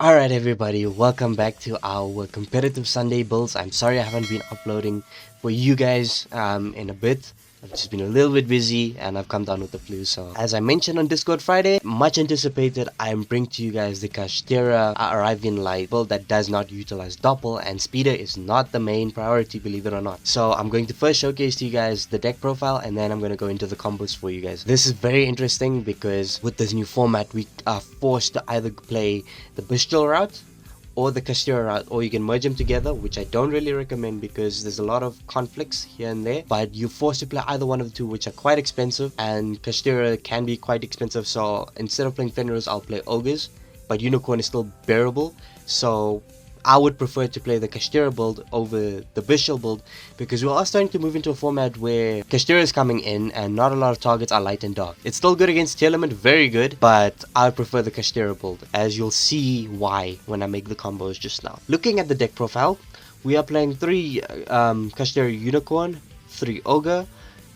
Alright everybody, welcome back to our competitive Sunday builds. I'm sorry I haven't been uploading for you guys in a bit. I've just been a little bit busy and I've come down with the flu. So as I mentioned on Discord Friday, much anticipated, I'm bringing to you guys the Kashtira Arrive light build that does not utilize Doppel, and speeder is not the main priority, believe it or not. So I'm going to first showcase to you guys the deck profile and then I'm going to go into the combos for you guys. This is very interesting because with this new format we are forced to either play the Bestial route or the Kashtira route, or you can merge them together, which I don't really recommend because there's a lot of conflicts here and there, but you're forced to play either one of the two, which are quite expensive, and Kashtira can be quite expensive. So instead of playing Fenris, I'll play Ogres, but Unicorn is still bearable. So I would prefer to play the Kashtira build over the Bestial build because we are starting to move into a format where Kashtira is coming in and not a lot of targets are light and dark. It's still good against tier limit, very good, but I prefer the Kashtira build, as you'll see why when I make the combos just now. Looking at the deck profile, we are playing 3 Kashtira Unicorn, 3 Ogre,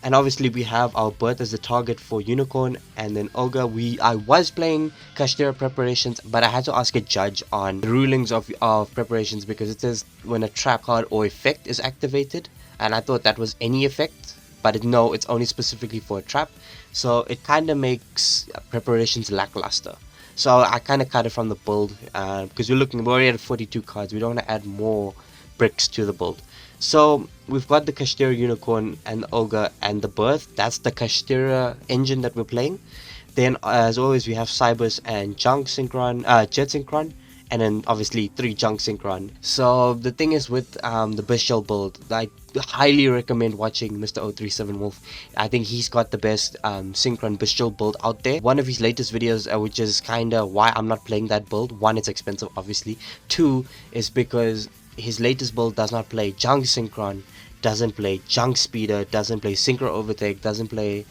and obviously we have our birth as the target for Unicorn, and then Ogre. I was playing Kashtira preparations, but I had to ask a judge on the rulings of preparations because it says when a trap card or effect is activated, and I thought that was any effect, but no, it's only specifically for a trap, so it kind of makes preparations lackluster. So I kind of cut it from the build because we're already at 42 cards. We don't want to add more bricks to the build. So we've got the Kashtira Unicorn and the Ogre and the Birth. That's the Kashtira engine that we're playing. Then as always we have Cybers and Junk Synchron, Jet Synchron, and then obviously 3 Junk Synchron. So the thing is with the Bestial build, I highly recommend watching Mr. 037 Wolf. I think he's got the best Synchron Bestial build out there. One of his latest videos, which is kinda why I'm not playing that build. 1, it's expensive obviously. 2 is because his latest build does not play Junk Synchron, doesn't play Junk Speeder, doesn't play Synchro Overtake, doesn't play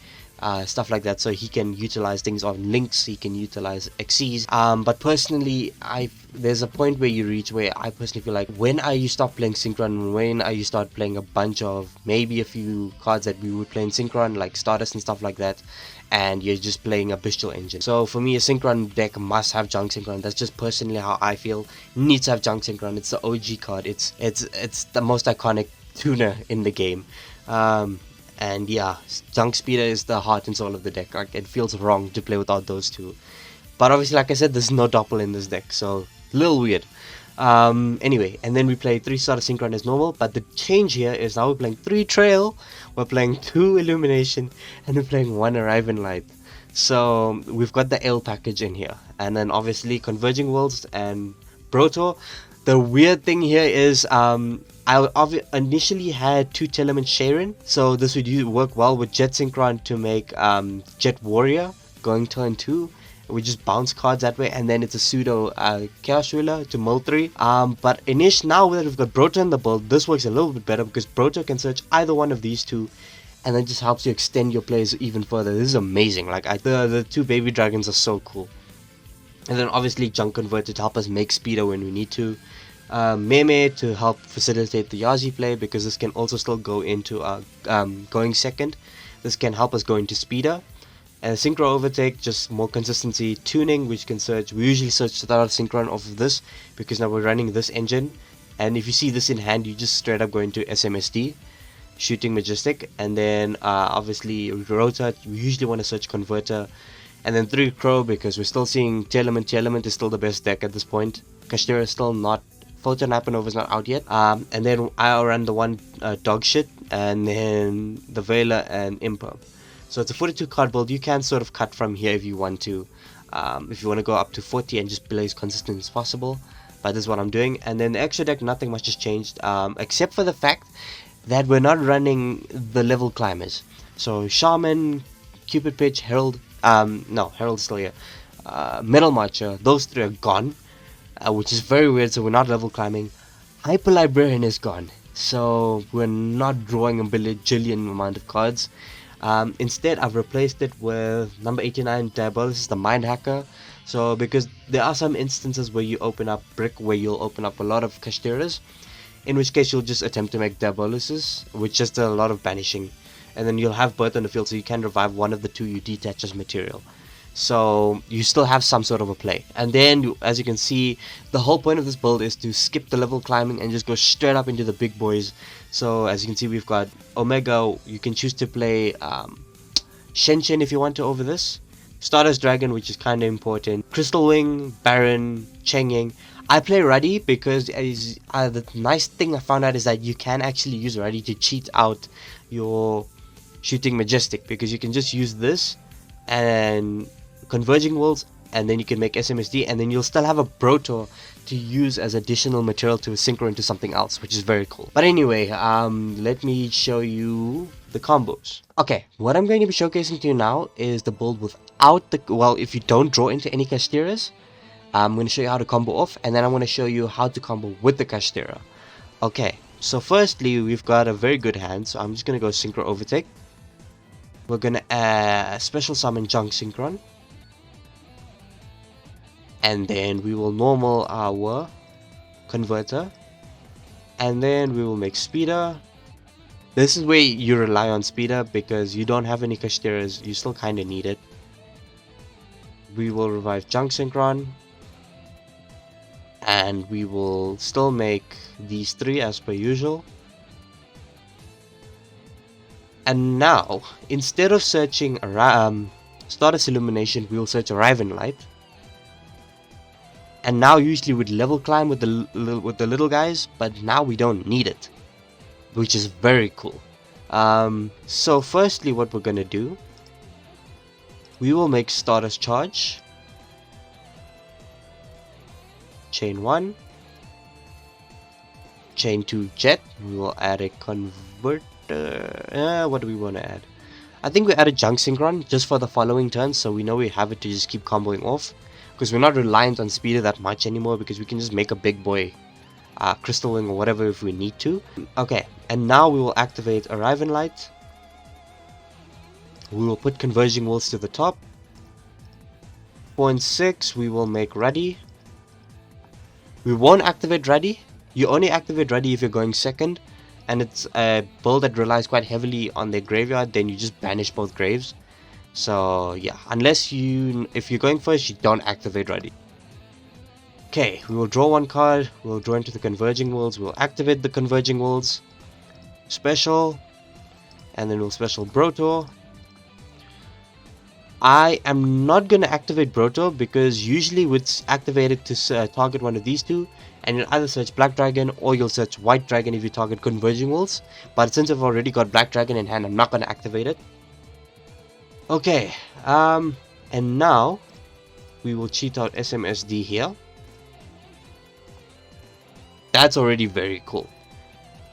stuff like that, so he can utilize things on links, he can utilize XCs. But personally, there's a point where you reach where I personally feel like, when are you stop playing Synchron? When are you start playing a bunch of maybe a few cards that we would play in Synchron, like Stardust and stuff like that, and you're just playing a Bestial engine? So for me, a Synchron deck must have Junk Synchron. That's just personally how I feel. Needs to have Junk Synchron. It's the OG card. It's the most iconic tuner in the game. And yeah, Junk Speeder is the heart and soul of the deck. Like, it feels wrong to play without those two. But obviously, like I said, there's no Doppel in this deck, so a little weird. Anyway, and then we play 3 Starter Synchron as normal, but the change here is now we're playing 3 Trail, we're playing 2 Illumination, and we're playing 1 Arrive in Light. So we've got the Ale package in here, and then obviously Converging Worlds and Brotor. The weird thing here is I initially had 2 Telement Sharon, so this would work well with Jet Synchron to make Jet Warrior going turn 2. We just bounce cards that way, and then it's a pseudo Chaos Ruler to mill 3. But now that we've got Brotor in the build, this works a little bit better because Brotor can search either one of these two, and that just helps you extend your plays even further. This is amazing. Like, the 2 baby dragons are so cool. And then obviously Junk Converter to help us make speeder when we need to. Meme to help facilitate the Yazi play, because this can also still go into going second. This can help us go into speeder. And Synchro Overtake, just more consistency. Tuning, which can search. We usually search Starter Synchron off of this because now we're running this engine. And if you see this in hand, you just straight up go into SMSD, Shooting Majestic, and then obviously Rota. We usually want to search Converter. And then 3 Crow, because we're still seeing Telement. Telement is still the best deck at this point. Kashtira is still not. Photon Appanova is not out yet. And then I'll run the 1 dog shit, and then the Vela and Impa. So it's a 42 card build. You can sort of cut from here if you want to. If you want to go up to 40 and just play as consistent as possible. But this is what I'm doing. And then the extra deck, nothing much has changed. Except for the fact that we're not running the level climbers. So Shaman, Cupid Pitch, Herald. No, Herald's still here. Metal Marcher. Those 3 are gone. Which is very weird, so we're not level climbing. Hyper Librarian is gone, so we're not drawing a bajillion amount of cards. Instead, I've replaced it with number 89, Diabolis, the Mind Hacker. So because there are some instances where you open up Brick, where you'll open up a lot of Kashtiras, in which case you'll just attempt to make Diabolises, with just a lot of banishing. And then you'll have Birth on the field, so you can revive one of the 2 you detach as material. so you still have some sort of a play. And then as you can see, the whole point of this build is to skip the level climbing and just go straight up into the big boys. So as you can see, we've got Omega. You can choose to play Shenshin if you want to over this. Stardust Dragon, which is kind of important. Crystal Wing, Baron, Chengying. I play Ruddy because the nice thing I found out is that you can actually use Ruddy to cheat out your shooting Majestic, because you can just use this and Converging Worlds, and then you can make SMSD, and then you'll still have a Brotor to use as additional material to synchro into something else, which is very cool. But anyway, let me show you the combos. Okay, what I'm going to be showcasing to you now is the build without the, well, if you don't draw into any Kashtiras, I'm going to show you how to combo off, and then I'm going to show you how to combo with the Kashtira. Okay, so firstly, we've got a very good hand, so I'm just going to go Synchro Overtake. We're going to special summon Yugioh Synchron. And then we will normal our converter, and then we will make speeder. This is where you rely on speeder because you don't have any Kashtiras, you still kind of need it. We will revive Yugioh Synchron, and we will still make these three as per usual. And now, instead of searching Stardust Illumination, we will search Arrive in Light. And now usually we'd level climb with the little guys, but now we don't need it, which is very cool. So firstly, what we're gonna do, we will make Stardust Charge, chain 1, chain 2 Jet. We will add a converter. What do we want to add? I think we added Yugioh Synchron just for the following turns, so we know we have it to just keep comboing off. Because we're not reliant on speeder that much anymore, because we can just make a big boy Crystal Wing or whatever if we need to. Okay, and now we will activate Arrive in Light. We will put Converging Worlds to the top. 0.6 we will make Ruddy. We won't activate Ruddy. You only activate Ruddy if you're going second, and it's a build that relies quite heavily on their graveyard. Then you just banish both graves. So yeah, unless if you're going first, you don't activate Ruddy. Okay, we will draw one card, we'll draw into the Converging Worlds, we'll activate the Converging Worlds, special, and then we'll special Brotor. I am not going to activate Brotor because usually it's activated to target one of these two, and you'll either search Black Dragon or you'll search White Dragon if you target Converging Worlds. But since I've already got Black Dragon in hand, I'm not going to activate it. Okay, and now we will cheat out SMSD here. That's already very cool.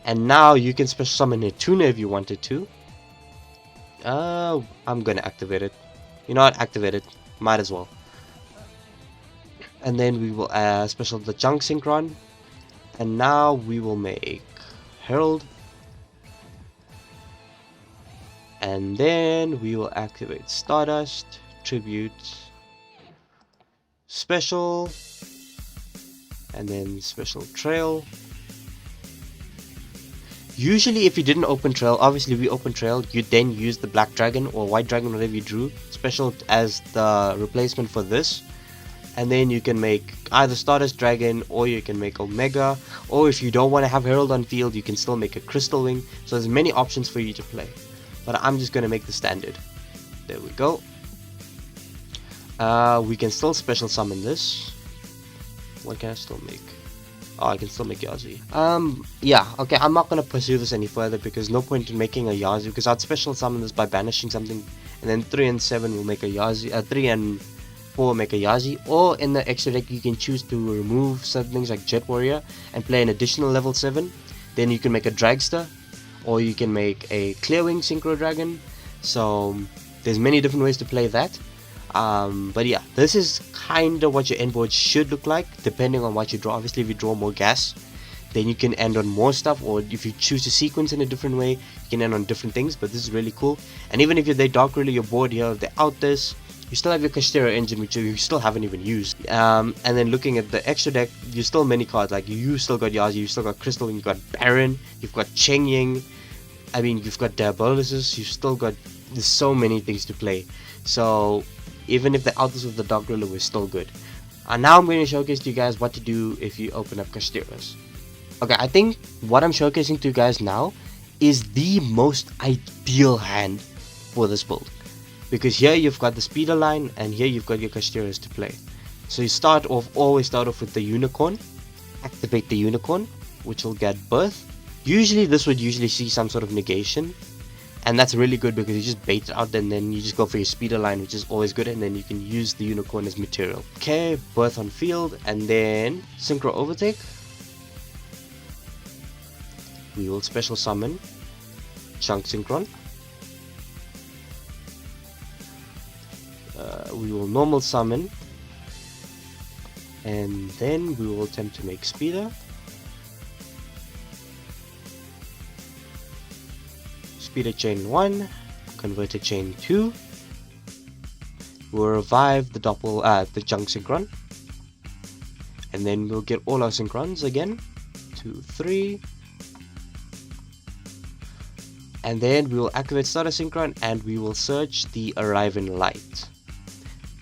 And now you can special summon a tuner if you wanted to. I'm gonna activate it. You know what? Activate it. Might as well. And then we will special the Yugioh Synchron. And now we will make Herald. And then we will activate Stardust, Tribute, Special, and then Special Trail. Usually if you didn't open Trail, obviously we open Trail, you then use the Black Dragon or White Dragon, whatever you drew, Special as the replacement for this. And then you can make either Stardust Dragon, or you can make Omega, or if you don't want to have Herald on field, you can still make a Crystal Wing. So there's many options for you to play. But I'm just going to make the standard. There we go. We can still special summon this. What can I still make? Oh, I can still make Yazi. Yeah, okay, I'm not going to pursue this any further because no point in making a Yazi, because I'd special summon this by banishing something, and then 3 and 7 will make a Yazi, 3 and 4 will make a Yazi, or in the extra deck you can choose to remove certain things like Jet Warrior and play an additional level 7, then you can make a Dragster, or you can make a Clearwing Synchro Dragon. So there's many different ways to play that. But yeah, this is kind of what your end board should look like, depending on what you draw. Obviously, if you draw more gas, then you can end on more stuff, or if you choose to sequence in a different way, you can end on different things. But this is really cool. And even if they Dark Ruler your board here, if they out this, you still have your Kashtira engine, which you still haven't even used. And then looking at the extra deck, you still many cards, like you still got Yazi, you still got Crystal, you've got Baron, you've got Chengying, I mean, you've got Diabolisis, you've still got, there's so many things to play. So Even if the outers of the Dark Ruler were still good. And now I'm going to showcase to you guys what to do if you open up Kashtiras. Okay, I think what I'm showcasing to you guys now is the most ideal hand for this build. Because here you've got the speeder line and here you've got your Kashtiras to play. So you always start off with the unicorn. Activate the unicorn, which will get birth. Usually this would see some sort of negation. And that's really good because you just bait it out and then you just go for your speeder line, which is always good, and then you can use the unicorn as material. Okay, birth on field, and then synchro overtake. We will special summon Chunk Synchron. We will normal summon, and then we will attempt to make speeder. Speeder chain 1, converted chain 2. We'll revive the the Chunk Synchron, and then we'll get all our synchrons again. 2, 3. And then we will activate Starter Synchron and we will search the Arrive in Light.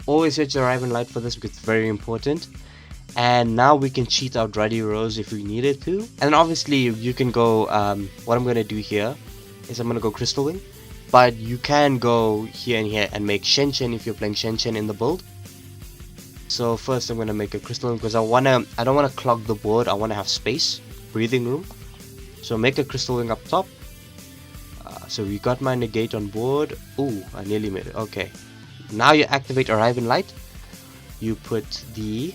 Always search the Arrive in Light for this because it's very important. And now we can cheat out Ruddy Rose if we needed to. And then obviously you can go, what I'm going to do here is I'm going to go Crystal Wing. But you can go here and here and make Shen Shen if you're playing Shen Shen in the build. So first I'm going to make a Crystal Wing because I don't want to clog the board. I want to have space, breathing room. So make a Crystal Wing up top. So we got my negate on board. Ooh, I nearly made it. Okay. Now you activate Arrive in Light. You put the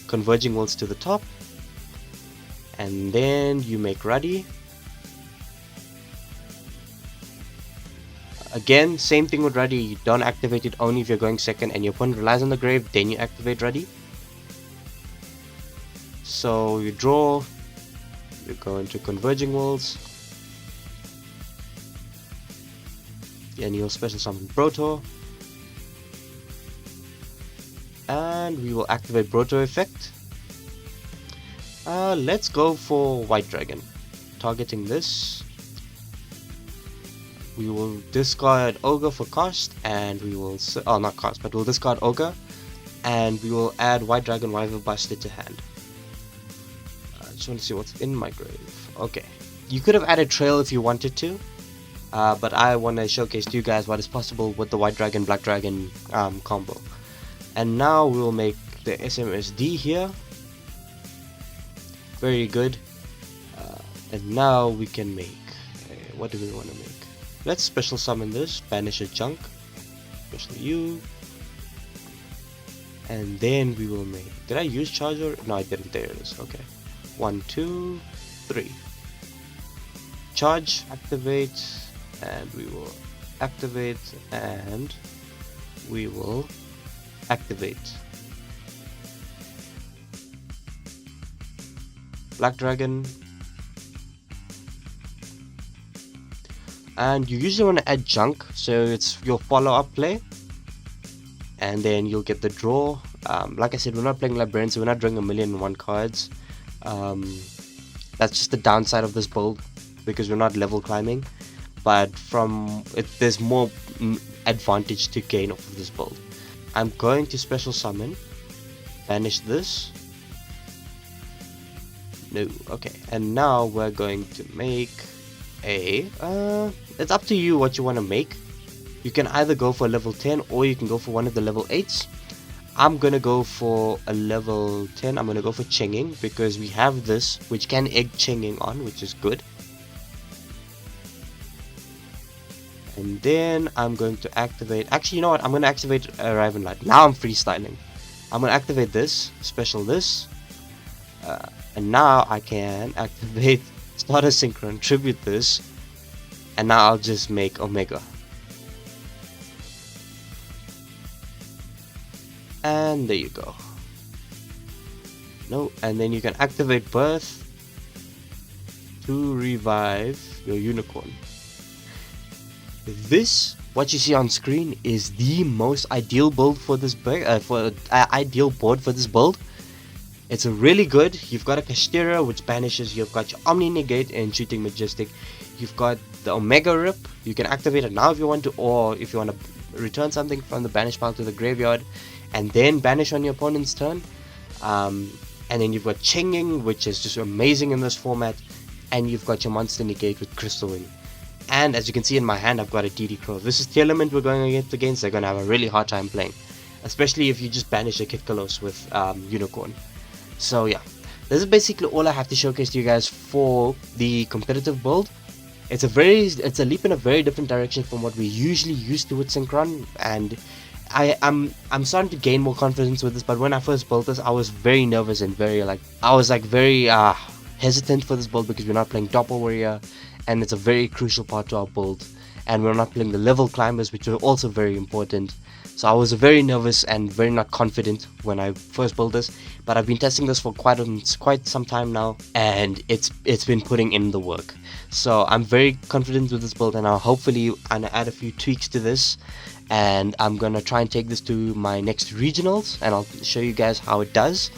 Converging Worlds to the top. And then you make Ruddy. Again, same thing with Ruddy. You don't activate it only if you're going second and your opponent relies on the grave. Then you activate Ruddy. So you draw. You go into Converging Worlds. And you'll special summon Brotor. And we will activate Brotor effect. Let's go for White Dragon. Targeting this. We will discard Ogre for cost. And we will... Oh, not cost, but we'll discard Ogre. And we will add White Dragon Rival Buster to hand. I just want to see what's in my grave. Okay. You could have added Trail if you wanted to. But I want to showcase to you guys what is possible with the White Dragon, Black Dragon combo. And now we will make the SMSD here. Very good. And now we can make... what do we want to make? Let's special summon this. Banish a Chunk. Special U. And then we will make... Did I use Charger? No, I didn't. There it is. Okay. 1, 2, 3. Charge. Activate. And we will activate. And we will activate. Black Dragon. And you usually want to add Junk, so it's your follow-up play. And then you'll get the draw. Like I said, we're not playing Librarian, so we're not drawing 1,000,001 cards. That's just the downside of this build, because we're not level climbing. But there's more advantage to gain off of this build. I'm going to special summon. Banish this. No, okay. And now we're going to make a... it's up to you what you want to make. You can either go for a level 10 or you can go for one of the level 8s. I'm gonna go for a level 10. I'm gonna go for Chenging because we have this which can egg Chenging on, which is good. And then I'm going to activate... Actually, you know what? I'm gonna activate Arrive in Light. Now I'm freestyling. I'm gonna activate this, special this. And now I can activate Starter Synchron, tribute this. And now I'll just make Omega. And there you go. No, and then you can activate Birth to revive your unicorn. This, what you see on screen, is the most ideal build for this ideal board for this build. It's a really good. You've got a Kashtira which banishes. You've got your Omni Negate and Shooting Majestic. You've got the Omega Rip. You can activate it now if you want to, or if you want to return something from the banish pile to the graveyard, and then banish on your opponent's turn. And then you've got Chenging, which is just amazing in this format, and you've got your monster negate with Crystal Wing. And as you can see in my hand, I've got a DD Crow. This is the element we're going against. They're going to have a really hard time playing, especially if you just banish a Kitkalos with Unicorn. So yeah, this is basically all I have to showcase to you guys for the competitive build. It's a leap in a very different direction from what we usually used to with Synchron, and I'm starting to gain more confidence with this. But when I first built this, I was very nervous and very hesitant for this build, because we're not playing doppelwarrior, and it's a very crucial part to our build, and we're not playing the level climbers, which are also very important. So I was very nervous and very not confident when I first built this, but I've been testing this for quite some time now, and it's been putting in the work. So I'm very confident with this build, and I'll hopefully add a few tweaks to this, and I'm gonna try and take this to my next regionals, and I'll show you guys how it does.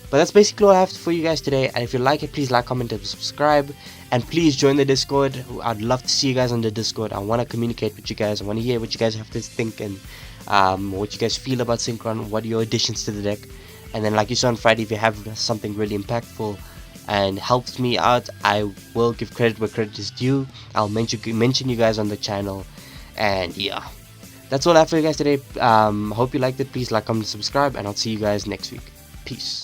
But that's basically all I have for you guys today, and if you like it, please like, comment, and subscribe, and please join the Discord. I'd love to see you guys on the Discord. I want to communicate with you guys. I want to hear what you guys have to think, and what you guys feel about Synchron, what are your additions to the deck. And then, like you saw on Friday, if you have something really impactful and helps me out, I will give credit where credit is due. I'll mention you guys on the channel. And yeah, that's all I have for you guys today. Hope you liked it. Please like, comment, subscribe, and I'll see you guys next week. Peace.